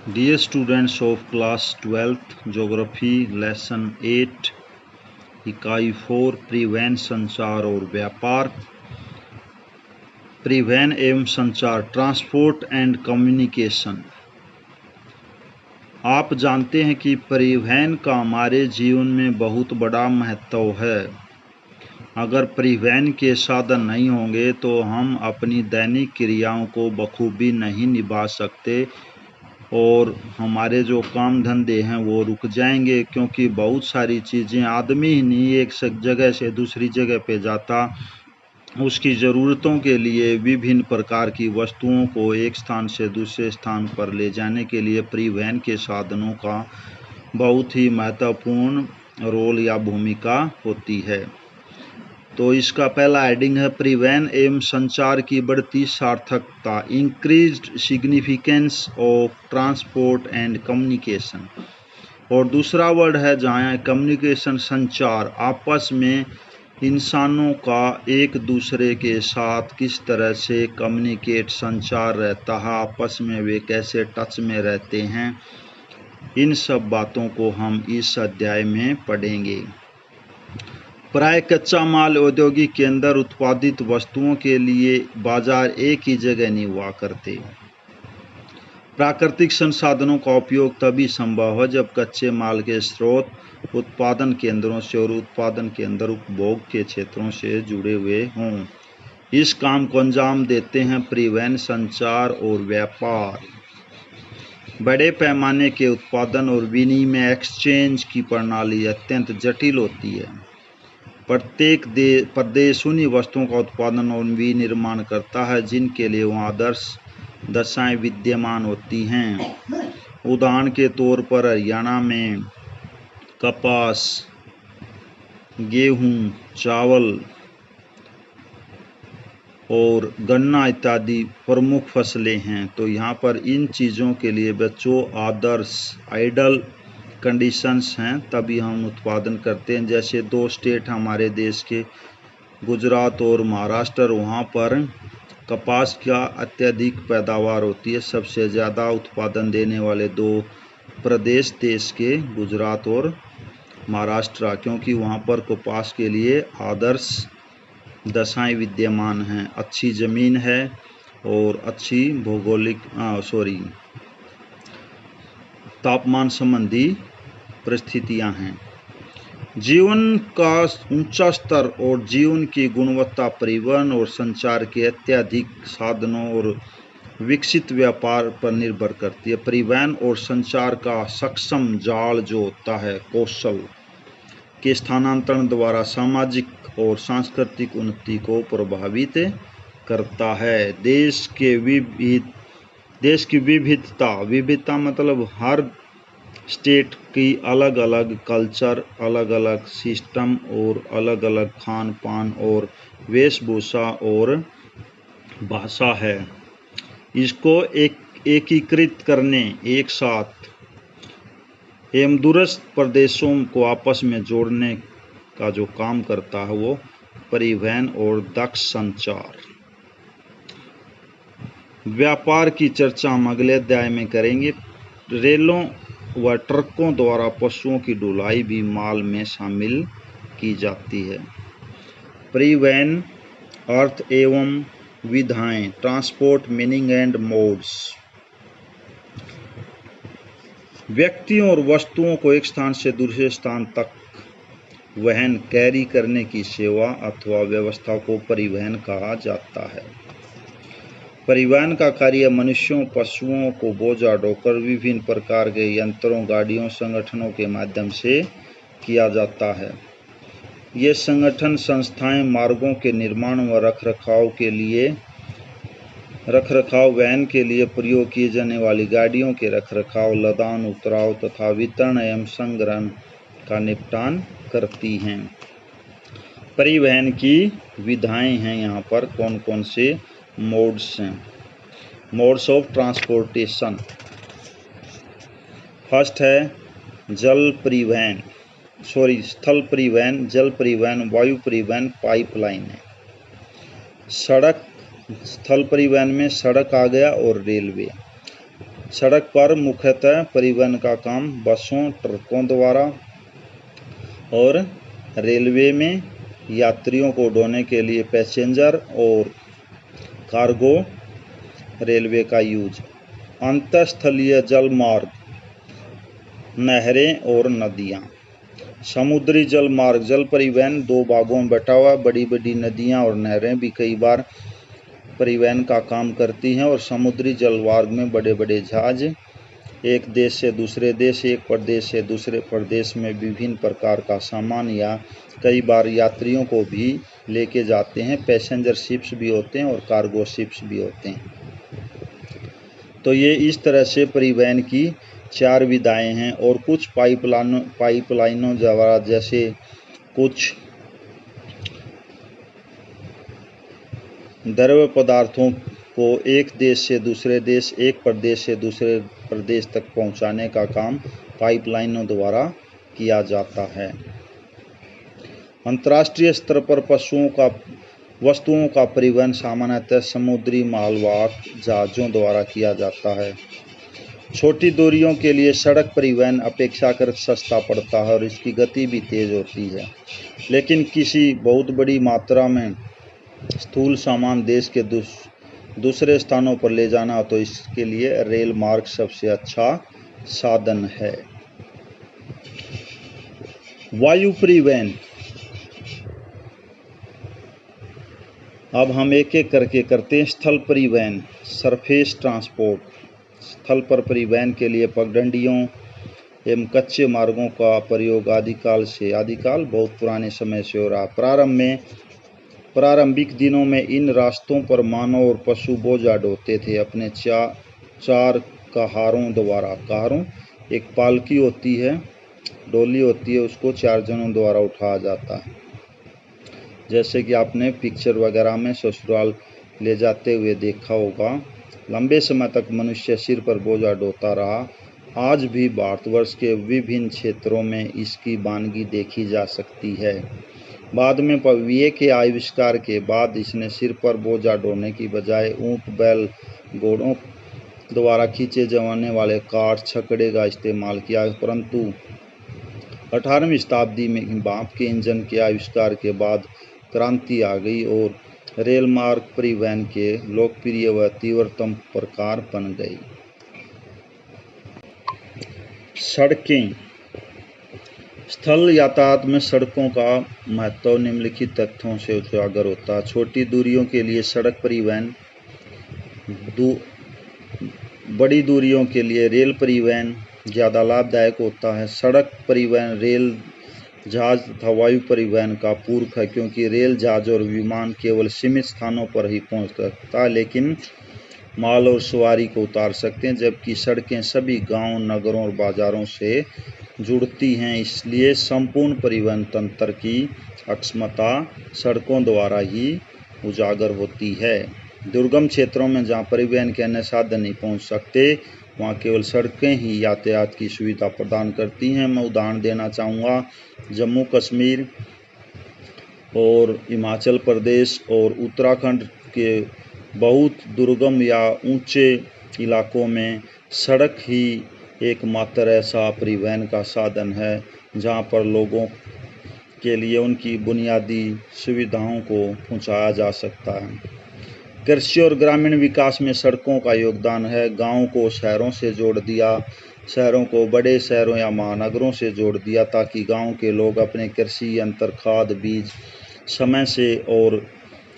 Dear students of class 12th Geography Lesson 8 इकाई 4 परिवहन संचार और व्यापार। परिवहन एवं संचार ट्रांसपोर्ट एंड कम्युनिकेशन। आप जानते हैं कि परिवहन का हमारे जीवन में बहुत बड़ा महत्व है। अगर परिवहन के साधन नहीं होंगे तो हम अपनी दैनिक क्रियाओं को बखूबी नहीं निभा सकते और हमारे जो काम धंधे हैं वो रुक जाएंगे, क्योंकि बहुत सारी चीज़ें आदमी ही नहीं एक जगह से दूसरी जगह पे जाता, उसकी ज़रूरतों के लिए विभिन्न प्रकार की वस्तुओं को एक स्थान से दूसरे स्थान पर ले जाने के लिए परिवहन के साधनों का बहुत ही महत्वपूर्ण रोल या भूमिका होती है। तो इसका पहला हेडिंग है परिवहन एवं संचार की बढ़ती सार्थकता, increased significance of transport and communication. और दूसरा वर्ड है जहाँ है कम्युनिकेशन, संचार, आपस में इंसानों का एक दूसरे के साथ किस तरह से कम्युनिकेट संचार रहता है, आपस में वे कैसे टच में रहते हैं, इन सब बातों को हम इस अध्याय में पढ़ेंगे। प्राय कच्चा माल औद्योगिक के अंदर उत्पादित वस्तुओं के लिए बाजार एक ही जगह नहीं हुआ करते। प्राकृतिक संसाधनों का उपयोग तभी संभव है जब कच्चे माल के स्रोत उत्पादन केंद्रों से और उत्पादन के अंदर उपभोग के क्षेत्रों से जुड़े हुए हों। इस काम को अंजाम देते हैं परिवहन, संचार और व्यापार। बड़े पैमाने के उत्पादन और विनिमय एक्सचेंज की प्रणाली अत्यंत जटिल होती है। प्रत्येक प्रदेश उन्हीं वस्तुओं का उत्पादन और विनिर्माण करता है जिनके लिए वहाँ आदर्श दशाएं विद्यमान होती हैं। उदाहरण के तौर पर हरियाणा में कपास, गेहूं, चावल और गन्ना इत्यादि प्रमुख फसलें हैं। तो यहाँ पर इन चीज़ों के लिए बच्चों आदर्श आइडल कंडीशंस हैं, तभी हम उत्पादन करते हैं। जैसे दो स्टेट हमारे देश के, गुजरात और महाराष्ट्र, वहाँ पर कपास का अत्यधिक पैदावार होती है। सबसे ज़्यादा उत्पादन देने वाले दो प्रदेश देश के गुजरात और महाराष्ट्र, क्योंकि वहाँ पर कपास के लिए आदर्श दशाएं विद्यमान हैं। अच्छी ज़मीन है और अच्छी भौगोलिक तापमान संबंधी परिस्थितियां हैं। जीवन का ऊंचा स्तर और जीवन की गुणवत्ता परिवहन और संचार के अत्यधिक साधनों और विकसित व्यापार पर निर्भर करती है। परिवहन और संचार का सक्षम जाल जो होता है कौशल के स्थानांतरण द्वारा सामाजिक और सांस्कृतिक उन्नति को प्रभावित करता है। देश की विविधता मतलब हर स्टेट की अलग अलग कल्चर, अलग अलग सिस्टम और अलग अलग खान पान और वेशभूषा और भाषा है। इसको एकीकृत करने, एक साथ एवं दूरस्थ प्रदेशों को आपस में जोड़ने का जो काम करता है वो परिवहन और दक्ष संचार। व्यापार की चर्चा हम अगले अध्याय में करेंगे। रेलों व ट्रकों द्वारा पशुओं की ढुलाई भी माल में शामिल की जाती है। परिवहन अर्थ एवं विधाएं, ट्रांसपोर्ट मीनिंग एंड मोड्स। व्यक्तियों और वस्तुओं को एक स्थान से दूसरे स्थान तक वहन कैरी करने की सेवा अथवा व्यवस्था को परिवहन कहा जाता है। परिवहन का कार्य मनुष्यों, पशुओं को बोझा ढोकर विभिन्न प्रकार के यंत्रों, गाड़ियों, संगठनों के माध्यम से किया जाता है। ये संगठन संस्थाएं मार्गों के निर्माण व रखरखाव, वहन के लिए प्रयोग की जाने वाली गाड़ियों के रखरखाव, लदान, उतराव तथा वितरण एवं संग्रहण का निपटान करती हैं। परिवहन की विधाएं हैं यहाँ पर कौन कौन से मोड्स हैं। Modes of transportation. फर्स्ट है स्थल परिवहन, जल परिवहन, वायु परिवहन, पाइपलाइन है। सड़क, स्थल परिवहन में सड़क आ गया और रेलवे। सड़क पर मुख्यतः परिवहन का काम बसों, ट्रकों द्वारा और रेलवे में यात्रियों को ढोने के लिए पैसेंजर और कार्गो रेलवे का यूज। अंतरस्थलीय जल मार्ग, नहरें और नदियाँ। समुद्री जल मार्ग, जल परिवहन दो भागों में बटा हुआ। बड़ी बड़ी नदियाँ और नहरें भी कई बार परिवहन का काम करती हैं। और समुद्री जल मार्ग में बड़े बड़े जहाज एक देश से दूसरे देश, एक प्रदेश से दूसरे प्रदेश में विभिन्न प्रकार का सामान या कई बार यात्रियों को भी लेके जाते हैं। पैसेंजर शिप्स भी होते हैं और कार्गो शिप्स भी होते हैं। तो ये इस तरह से परिवहन की 4 विधाएं हैं। और कुछ पाइपलाइनों द्वारा, जैसे कुछ द्रव्य पदार्थों को एक देश से दूसरे देश, एक प्रदेश से दूसरे प्रदेश तक पहुंचाने का काम पाइपलाइनों द्वारा किया जाता है। अंतर्राष्ट्रीय स्तर पर वस्तुओं का परिवहन सामान्यतः समुद्री मालवाहक जहाज़ों द्वारा किया जाता है। छोटी दूरियों के लिए सड़क परिवहन अपेक्षाकृत सस्ता पड़ता है और इसकी गति भी तेज होती है। लेकिन किसी बहुत बड़ी मात्रा में स्थूल सामान देश के दूसरे स्थानों पर ले जाना हो तो इसके लिए रेल मार्ग सबसे अच्छा साधन है। वायु परिवहन। अब हम एक एक करके करते हैं। स्थल परिवहन, सरफेस ट्रांसपोर्ट। स्थल पर परिवहन के लिए पगडंडियों एवं कच्चे मार्गों का प्रयोग आदिकाल बहुत पुराने समय से हो रहा। प्रारंभिक दिनों में इन रास्तों पर मानव और पशु बोझा ढोते थे अपने चार कहारों द्वारा। कहारों एक पालकी होती है, डोली होती है, उसको 4 जनों द्वारा उठाया जाता है। जैसे कि आपने पिक्चर वगैरह में ससुराल ले जाते हुए देखा होगा। लंबे समय तक मनुष्य सिर पर बोझा ढोता रहा। आज भी भारतवर्ष के विभिन्न क्षेत्रों में इसकी वानगी देखी जा सकती है। बाद में पविये के आविष्कार के बाद इसने सिर पर बोझा ढोने की बजाय ऊंट, बैल, घोड़ों द्वारा खींचे जाने वाले काठ, छकड़े का इस्तेमाल किया। परंतु 18वीं शताब्दी में भाप के इंजन के आविष्कार के बाद क्रांति आ गई और रेल मार्ग परिवहन के लोकप्रिय व तीव्रतम प्रकार बन गई। सड़कें। स्थल यातायात में सड़कों का महत्व निम्नलिखित तथ्यों से उजागर होता है। छोटी दूरियों के लिए सड़क परिवहन, बड़ी दूरियों के लिए रेल परिवहन ज़्यादा लाभदायक होता है। सड़क परिवहन रेल, जहाज तथा वायु परिवहन का पूरक है, क्योंकि रेल, जहाज और विमान केवल सीमित स्थानों पर ही पहुंच सकता है, लेकिन माल और सवारी को उतार सकते हैं, जबकि सड़कें सभी गांव, नगरों और बाजारों से जुड़ती हैं। इसलिए संपूर्ण परिवहन तंत्र की अक्षमता सड़कों द्वारा ही उजागर होती है। दुर्गम क्षेत्रों में जहां परिवहन के अन्य साधन नहीं पहुंच सकते, वहां केवल सड़कें ही यातायात की सुविधा प्रदान करती हैं। मैं उदाहरण देना चाहूँगा, जम्मू कश्मीर और हिमाचल प्रदेश और उत्तराखंड के बहुत दुर्गम या ऊंचे इलाकों में सड़क ही एकमात्र ऐसा परिवहन का साधन है जहां पर लोगों के लिए उनकी बुनियादी सुविधाओं को पहुंचाया जा सकता है। कृषि और ग्रामीण विकास में सड़कों का योगदान है। गांवों को शहरों से जोड़ दिया, शहरों को बड़े शहरों या महानगरों से जोड़ दिया, ताकि गांव के लोग अपने कृषि यंत्र, खाद, बीज समय से और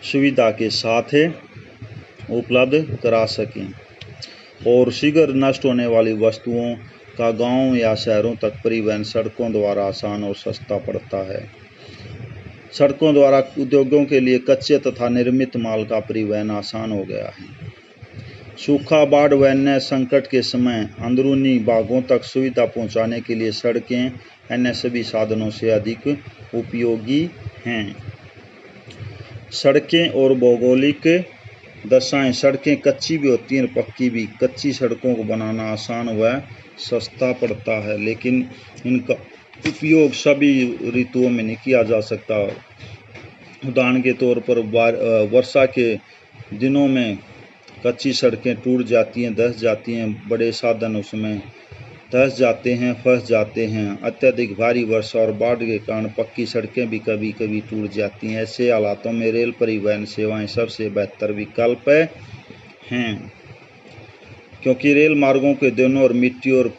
सुविधा के साथ उपलब्ध करा सकें। और शीघ्र नष्ट होने वाली वस्तुओं का गांव या शहरों तक परिवहन सड़कों द्वारा आसान और सस्ता पड़ता है। सड़कों द्वारा उद्योगों के लिए कच्चे तथा निर्मित माल का परिवहन आसान हो गया है। सूखा, बाढ़ व अन्य संकट के समय अंदरूनी भागों तक सुविधा पहुंचाने के लिए सड़कें अन्य सभी साधनों से अधिक उपयोगी हैं। सड़कें और भौगोलिक दशाएं। सड़कें कच्ची भी होती हैं, पक्की भी। कच्ची सड़कों को बनाना आसान व सस्ता पड़ता है, लेकिन इनका उपयोग सभी ऋतुओं में नहीं किया जा सकता। उदाहरण के तौर पर वर्षा के दिनों में कच्ची सड़कें टूट जाती हैं, धंस जाती हैं, बड़े साधन उसमें धंस जाते हैं, फंस जाते हैं। अत्यधिक भारी वर्षा और बाढ़ के कारण पक्की सड़कें भी कभी कभी टूट जाती हैं। ऐसे हालातों में रेल परिवहन सेवाएं सबसे बेहतर विकल्प हैं, क्योंकि रेल मार्गों के दोनों ओर मिट्टी और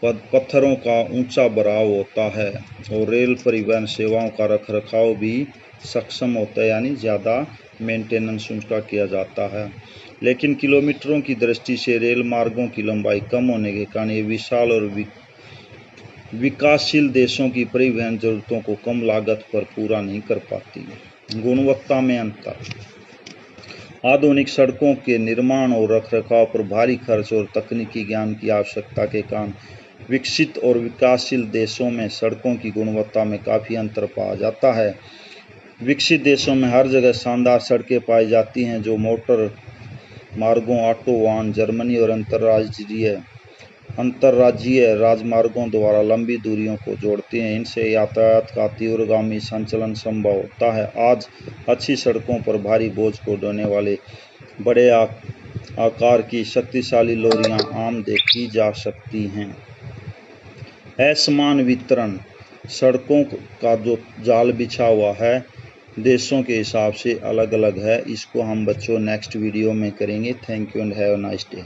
पत्थरों का ऊंचा भराव होता है और रेल परिवहन सेवाओं का रखरखाव भी सक्षम होता है, यानी ज़्यादा मेंटेनेंस उनका किया जाता है। लेकिन किलोमीटरों की दृष्टि से रेल मार्गों की लंबाई कम होने के कारण ये विशाल और विकासशील देशों की परिवहन जरूरतों को कम लागत पर पूरा नहीं कर पाती। गुणवत्ता में अंतर। आधुनिक सड़कों के निर्माण और रखरखाव पर भारी खर्च और तकनीकी ज्ञान की आवश्यकता के कारण विकसित और विकासशील देशों में सड़कों की गुणवत्ता में काफ़ी अंतर पाया जाता है। विकसित देशों में हर जगह शानदार सड़कें पाई जाती हैं जो मोटर मार्गों, ऑटोबान, जर्मनी और अंतर्राज्यीय राजमार्गों द्वारा लंबी दूरियों को जोड़ती हैं। इनसे यातायात का तीव्रगामी संचालन संभव होता है। आज अच्छी सड़कों पर भारी बोझ को ढोने वाले बड़े आकार की शक्तिशाली लॉरियां आम देखी जा सकती हैं। असमान वितरण। सड़कों का जो जाल बिछा हुआ है देशों के हिसाब से अलग अलग है। इसको हम बच्चों नेक्स्ट वीडियो में करेंगे। Thank you and have a nice day.